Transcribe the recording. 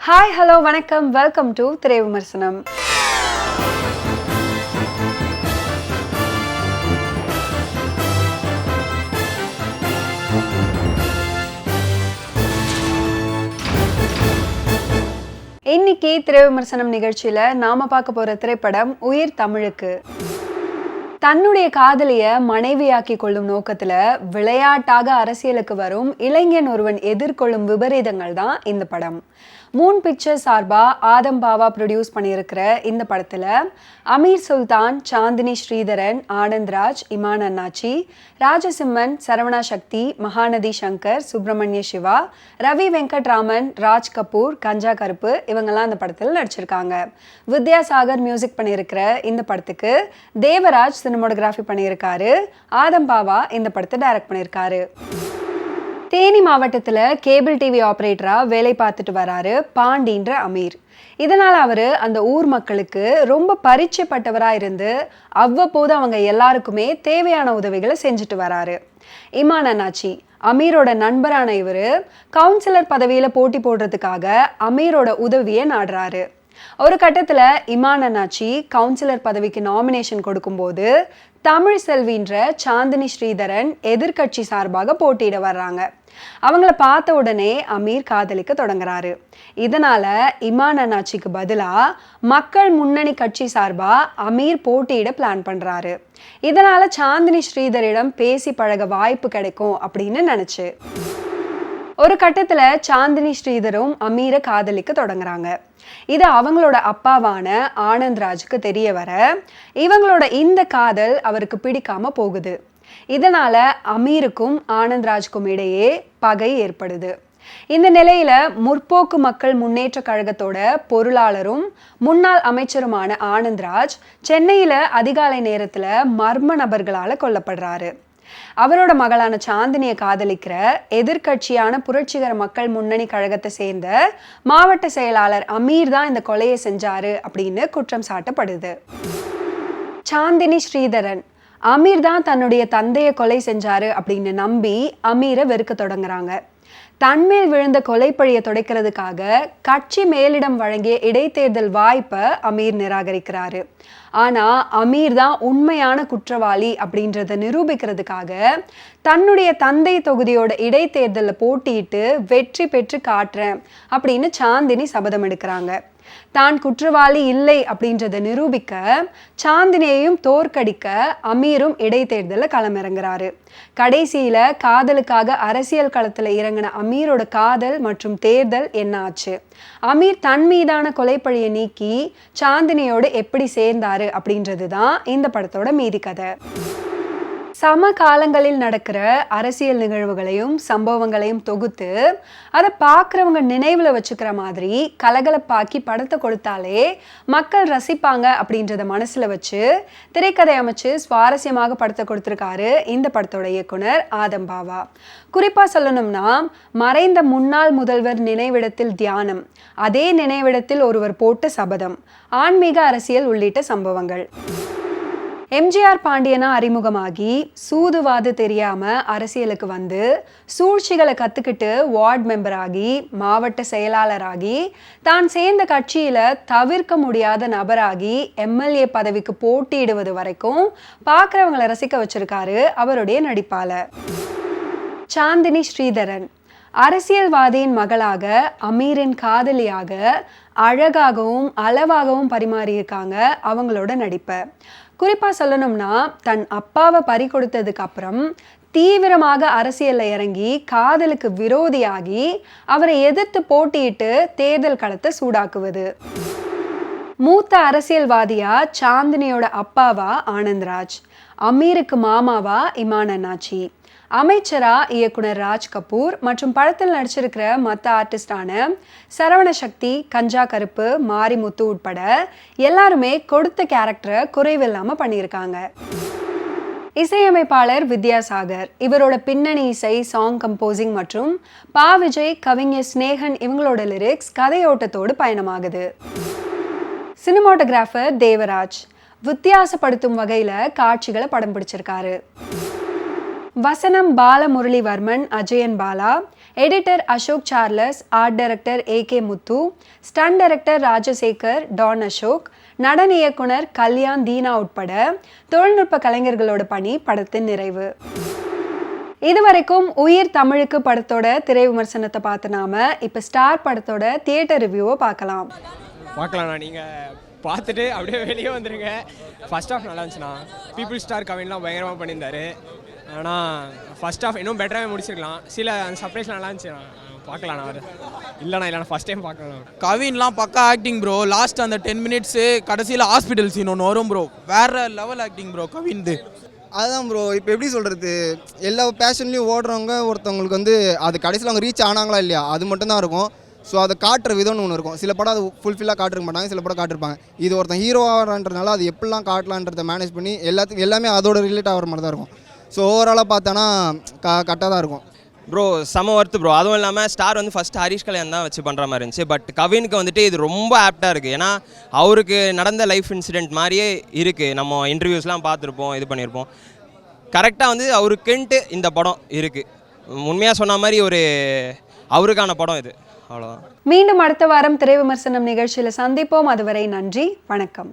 Hi hello வணக்கம், welcome to திரை விமர்சனம். இன்னைக்கு திரை விமர்சனம் நிகழ்ச்சியில நாம பார்க்க போற திரைப்படம் உயிர் தமிழுக்கு. தன்னுடைய காதலிய மனைவியாக்கி கொள்ளும் நோக்கத்துல விளையாட்டாக அரசியலுக்கு வரும் இளைஞன் ஒருவன் எதிர்கொள்ளும் விபரீதங்கள் தான் இந்த படம். மூன் பிக்சர்ஸ் சார்பா ஆதம் பாவா ப்ரொடியூஸ் பண்ணியிருக்கிற இந்த படத்துல அமீர் சுல்தான், சாந்தினி ஸ்ரீதரன், ஆனந்த்ராஜ், இமான் அண்ணாச்சி, ராஜசிம்மன், சரவணா சக்தி, மகாநதி சங்கர், சுப்பிரமணிய சிவா, ரவி வெங்கட்ராமன், ராஜ் கபூர், கஞ்சா கருப்பு இவங்கெல்லாம் இந்த படத்தில் நடிச்சிருக்காங்க. வித்யாசாகர் மியூசிக் பண்ணியிருக்கிற இந்த படத்துக்கு தேவராஜ் சினிமோட்டோகிராஃபி பண்ணியிருக்காரு. ஆதம் பாவா இந்த படத்தை டைரக்ட் பண்ணியிருக்காரு. தேனி மாவட்டத்தில் கேபிள் டிவி ஆப்ரேட்டராக வேலை பார்த்துட்டு வராரு பாண்டின்ற அமீர். இதனால் அவர் அந்த ஊர் மக்களுக்கு ரொம்ப பரிச்சயப்பட்டவராக இருந்து அவ்வப்போது அவங்க எல்லாருக்குமே தேவையான உதவிகளை செஞ்சுட்டு வராரு. இமான் அண்ணாச்சி அமீரோட நண்பரான இவர் கவுன்சிலர் பதவியில் போட்டி போடுறதுக்காக அமீரோட உதவியை நாடுறாரு. ஒரு கட்டத்தில் இமான் அண்ணாச்சி கவுன்சிலர் பதவிக்கு நாமினேஷன் கொடுக்கும்போது தமிழ் செல்வின்ற சாந்தினி ஸ்ரீதரன் எதிர்கட்சி சார்பாக போட்டியிட வர்றாங்க. அவங்கள பார்த்த உடனே அமீர் காதலிக்க தொடங்குறாரு. இதனால இமான் அண்ணாச்சிக்கு பதிலா மக்கள் முன்னணி கட்சி சார்பா அமீர் போட்டியிட பிளான் பண்றாரு. இதனால சாந்தினி ஸ்ரீதரிடம் பேசி பழக வாய்ப்பு கிடைக்கும் அப்படின்னு நினைச்சு ஒரு கட்டத்துல சாந்தினி ஸ்ரீதரும் அமீரை காதலிக்க தொடங்குறாங்க. இது அவங்களோட அப்பாவான ஆனந்த்ராஜுக்கு தெரிய வர இவங்களோட இந்த காதல் அவருக்கு பிடிக்காம போகுது. இதனால அமீருக்கும் ஆனந்த்ராஜுக்கும் இடையே பகை ஏற்படுது. இந்த நிலையில முற்போக்கு மக்கள் முன்னேற்ற கழகத்தோட பொருளாளரும் முன்னாள் அமைச்சருமான ஆனந்த்ராஜ் சென்னையில அதிகாலை நேரத்துல மர்ம நபர்களால கொல்லப்படுறாரு. அவரோட மகளான சாந்தினியை காதலிக்கிற எதிர்கட்சியான புரட்சிகர மக்கள் முன்னணி கழகத்தை சேர்ந்த மாவட்ட செயலாளர் அமீர் தான் இந்த கொலையை செஞ்சாரு அப்படின்னு குற்றம் சாட்டப்படுது. சாந்தினி ஸ்ரீதரன் அமீர் தான் தன்னுடைய தந்தையை கொலை செஞ்சாரு அப்படின்னு நம்பி அமீரை வெறுக்க தொடங்குறாங்க. தன்மேல் விழுந்த கொலைப்பழியை துடைக்கிறதுக்காக கட்சி மேலிடம் வழங்கிய இடைத்தேர்தல் வாய்ப்பை அமீர் நிராகரிக்கிறாரு. ஆனா அமீர் தான் உண்மையான குற்றவாளி அப்படின்றத நிரூபிக்கிறதுக்காக தன்னுடைய தந்தை தொகுதியோட இடைத்தேர்தலில் போட்டியிட்டு வெற்றி பெற்று காட்டுறேன் அப்படின்னு சாந்தினி சபதம் எடுக்கிறாங்க. தான் குற்றவாளி இல்லை அப்படின்றத நிரூபிக்க சாந்தினியையும் தோற்கடிக்க அமீரும் இடைத்தேர்தலில் களமிறங்குறாரு. கடைசியில காதலுக்காக அரசியல் களத்துல இறங்கின அமீரோட காதல் மற்றும் தேர்தல் என்ன ஆச்சு? அமீர் தன் மீதான கொலைப்பழியை நீக்கி சாந்தினியோடு எப்படி சேர்ந்தாரு அப்படின்றது தான் இந்த படத்தோட மீதி கதை. சம காலங்களில் நடக்கிற அரசியல் நிகழ்வுகளையும் சம்பவங்களையும் தொகுத்து அதை பார்க்குறவங்க நினைவில் வச்சுக்கிற மாதிரி கலகலப்பாக்கி படத்தை கொடுத்தாலே மக்கள் ரசிப்பாங்க அப்படின்றத மனசில் வச்சு திரைக்கதை அமைச்சு சுவாரஸ்யமாக படத்தை கொடுத்துருக்காரு இந்த படத்தோட இயக்குனர் ஆதம் பாவா. குறிப்பாக சொல்லணும்னா மறைந்த முன்னாள் முதல்வர் நினைவிடத்தில் தியானம், அதே நினைவிடத்தில் ஒருவர் போட்ட சபதம், ஆன்மீக அரசியல் உள்ளிட்ட சம்பவங்கள். எம்ஜிஆர் பாண்டியனா அறிமுகமாகி சூதுவாது தெரியாம அரசியலுக்கு வந்து சூழ்ச்சிகளை கத்துக்கிட்டு வார்டு மெம்பர் ஆகி மாவட்ட செயலாளராகி தான் சேர்ந்த கட்சியில தவிர்க்க முடியாத நபராகி எம்எல்ஏ பதவிக்கு போட்டியிடுவது வரைக்கும் பார்க்குறவங்களை ரசிக்க வச்சிருக்காரு அவருடைய நடிப்பால. சாந்தினி ஸ்ரீதரன் அரசியல்வாதியின் மகளாக அமீரின் காதலியாக அழகாகவும் அளவாகவும் பரிமாறியிருக்காங்க அவங்களோட நடிப்பை. குறிப்பாக சொல்லணும்னா தன் அப்பாவை பறி கொடுத்ததுக்கு அப்புறம் தீவிரமாக அரசியலில் இறங்கி காதலுக்கு விரோதியாகி அவரை எதிர்த்து போட்டியிட்டு தேர்தல் களத்தை சூடாக்குவது. மூத்த அரசியல்வாதியா சாந்தினியோட அப்பாவா ஆனந்த்ராஜ், அமீருக்கு மாமாவா இமான் அண்ணாச்சி, அமைச்சரா இயக்குனர் ராஜ் கபூர் மற்றும் படத்தில் நடிச்சிருக்கிற மற்ற ஆர்டிஸ்டான சரவண சக்தி, கஞ்சா கருப்பு, மாரிமுத்து உட்பட எல்லாருமே கொடுத்த கேரக்டரை குறைவில்லாமல் பண்ணியிருக்காங்க. இசையமைப்பாளர் வித்யாசாகர், இவரோட பின்னணி இசை, சாங் கம்போசிங் மற்றும் பா விஜய், கவிஞர் ஸ்னேகன் இவங்களோட லிரிக்ஸ் கதையோட்டத்தோடு பயணமாகுது. சினிமோட்டோகிராஃபர் தேவராஜ் வித்தியாசப்படுத்தும் வகையில் காட்சிகளை படம் பிடிச்சிருக்காரு. வசனம் Balamuralivarman, Ajayan Bala, editor Ashok Charles, art director AK Muthu, stun director Rajasekar, Don Ashok, நடன இயக்குனர் கல்யாண் தீனா உட்பட தொழில்நுட்ப கலைஞர்களோட பணி படத்தின் நிறைவு. இதுவரைக்கும் உயிர் தமிழுக்கு படத்தோட திரை விமர்சனத்தை பார்த்து நாம இப்போ ஸ்டார் படத்தோட தியேட்டர் ரிவ்யூவை பார்க்கலாம்ண்ணா. நீங்கள் பார்த்துட்டு அப்படியே வெளியே வந்துடுங்க. ஃபர்ஸ்ட் ஆஃப் நல்லா இருந்துச்சுண்ணா. பீப்புள் ஸ்டார் கவின்லாம் பயங்கரமாக பண்ணியிருந்தாரு. ஆனால் ஃபர்ஸ்ட் ஆஃப் இன்னும் பெட்டராகவே முடிச்சிருக்கலாம். சில அந்த சர்ப்ரைஸ்லாம் நல்லா இருந்துச்சுண்ணா. பார்க்கலாண்ணா. அவர் இல்லைண்ணா ஃபஸ்ட் டைம் பார்க்கலாம். கவின்லாம் பக்கா ஆக்டிங் ப்ரோ. லாஸ்ட் அந்த 10 மினிட்ஸு கடைசியில் ஹாஸ்பிட்டல் சீன் ஒன்று வரும் ப்ரோ. வேறு லெவல் ஆக்டிங் ப்ரோ கவின்து. அதுதான் ப்ரோ. இப்போ எப்படி சொல்கிறது, எல்லா பேஷன்லேயும் ஓடுறவங்க ஒருத்தவங்களுக்கு வந்து அது கடைசியில் அவங்க ரீச் ஆனாங்களா இல்லையா அது மட்டும்தான் இருக்கும். ஸோ அதை காட்டுற விதம்னு ஒன்று இருக்கும். சில படம் அது ஃபுல்ஃபில்லாக காட்டிருக்க மாட்டாங்க, சில படம் காட்டிருப்பாங்க. இது ஒருத்தன் ஹீரோவாகிறன்றனால அது எப்படிலாம் காட்டலான்றதை மேனேஜ் பண்ணி எல்லாமே அதோட ரிலேட் ஆகிற மாதிரி தான் இருக்கும். ஸோ ஓவராலாக பார்த்தோன்னா கரெக்டாக தான் இருக்கும் ப்ரோ. செம ஒர்த்து ப்ரோ. அதுவும் இல்லாமல் ஸ்டார் வந்து ஃபஸ்ட்டு ஹரிஷ் கல்யாண் தான் வச்சு பண்ணுற மாதிரி இருந்துச்சு. பட் கவினுக்கு வந்துட்டு இது ரொம்ப ஆப்டாக இருக்குது. ஏன்னா அவருக்கு நடந்த லைஃப் இன்சிடென்ட் மாதிரியே இருக்குது. நம்ம இன்டர்வியூஸ்லாம் பார்த்துருப்போம், இது பண்ணியிருப்போம். கரெக்டாக வந்து அவருக்குன்ட்டு இந்த படம் இருக்குது. உண்மையாக சொன்ன மாதிரி ஒரு அவருக்கான படம் இது. அவ்வளோதான். மீண்டும் அடுத்த வாரம் திரை விமர்சனம் நிகழ்ச்சியில் சந்திப்போம். அதுவரை நன்றி, வணக்கம்.